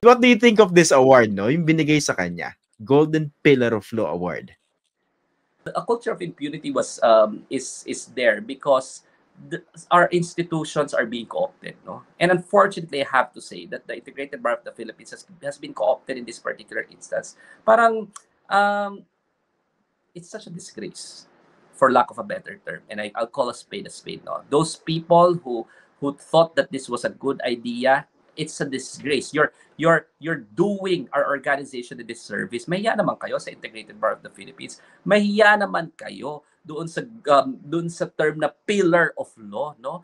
What do you think of this award, no? Yung binigay sa kanya, Golden Pillar of Law Award. A culture of impunity is there because our institutions are being co-opted, no? And unfortunately, I have to say that the Integrated Bar of the Philippines has been co-opted in this particular instance. Parang it's such a disgrace, for lack of a better term, and I'll call a spade, no? Those people who thought that this was a good idea, it's a disgrace. You're doing our organization a disservice. Mahiya naman kayo sa Integrated Bar of the Philippines. Mahiya naman kayo doon sa term na pillar of law, no?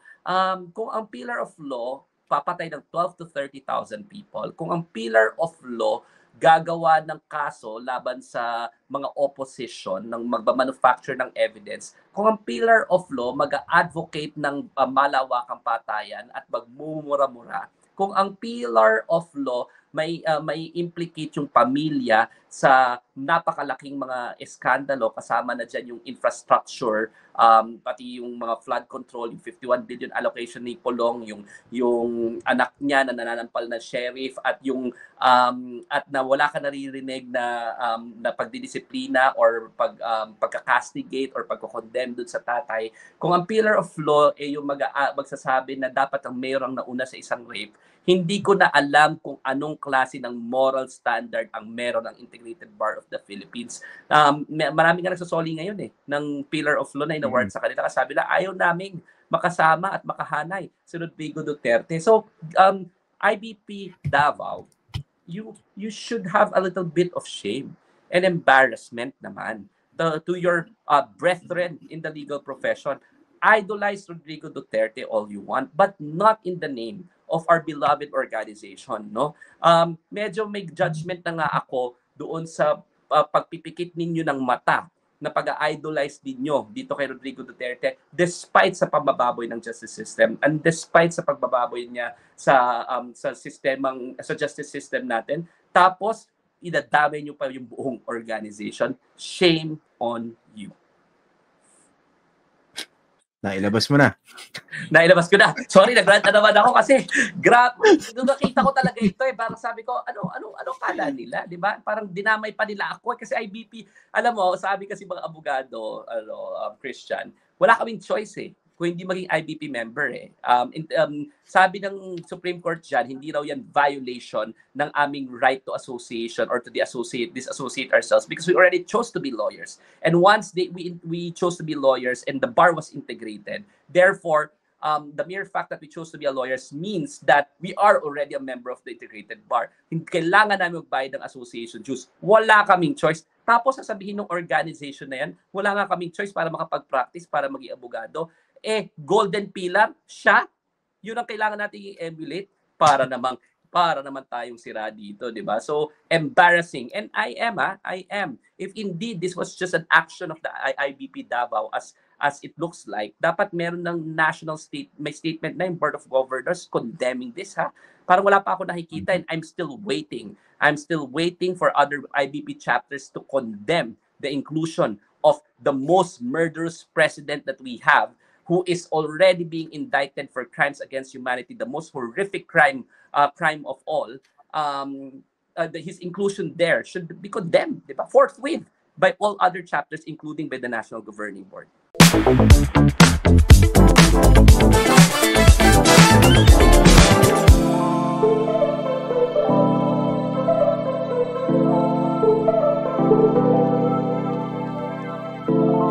Kung ang pillar of law papatay ng 12 to 30,000 people, kung ang pillar of law gagawa ng kaso laban sa mga opposition ng magmamanufacture ng evidence, kung ang pillar of law mag-advocate ng malawakang patayan at magmumura-mura, kung ang pillar of law may implicate yung pamilya sa napakalaking mga eskandalo, kasama na dyan yung infrastructure, pati yung mga flood control, yung 51 billion allocation ni Polong, yung anak niya na nananampal na sheriff, at yung at na wala ka naririnig na pagdidisiplina or pagka-castigate or pagko-condemn dun sa tatay. Kung ang pillar of law yung magsasabi na dapat ang mayor ang nauna sa isang rape, hindi ko na alam kung anong klase ng moral standard ang meron ng Integrated Bar of the Philippines. Marami nga nagsasoli ngayon ng pillar of law na in-award sa kanila. Sabi na ayaw naming makasama at makahanay si Rodrigo Duterte. So, IBP Davao, you should have a little bit of shame and embarrassment naman to your brethren in the legal profession. Idolize Rodrigo Duterte all you want, but not in the name of our beloved organization, no? Medyo may judgment na nga ako doon sa pagpipikit ninyo ng mata na pag-idolize ninyo dito kay Rodrigo Duterte despite sa pagbababoy ng justice system and despite sa pagbababoy niya sa justice system natin. Tapos idadamay niyo pa yung buong organization. Shame on you. Nailabas mo na. Nailabas ko na. Sorry, nag-rant na naman ako kasi nung nakita ko talaga ito parang sabi ko, ano kala nila, di ba? Parang dinamay pa nila ako kasi IBP, alam mo, sabi kasi mga abogado, Christian, wala kaming choice kung hindi maging IBP member sabi ng Supreme Court dyan, hindi raw yan violation ng aming right to association or to disassociate ourselves because we already chose to be lawyers. And once we chose to be lawyers and the bar was integrated, therefore, the mere fact that we chose to be a lawyers means that we are already a member of the integrated bar. Kailangan namin magbayad ng association dues. Wala kaming choice. Tapos sasabihin ng organization na yan, wala nga kaming choice para makapag-practice, para maging abogado. Golden Pillar, siya, yun ang kailangan natin i-emulate para naman tayong sira dito, di ba? So, embarrassing. And I am. If indeed this was just an action of the IBP Davao as it looks like, dapat meron ng may statement na yung Board of Governors condemning this, ha? Parang wala pa ako nakikita and I'm still waiting. I'm still waiting for other IBP chapters to condemn the inclusion of the most murderous president that we have, who is already being indicted for crimes against humanity, the most horrific crime of all. His inclusion there should be condemned, diba? Forthwith by all other chapters, including by the National Governing Board.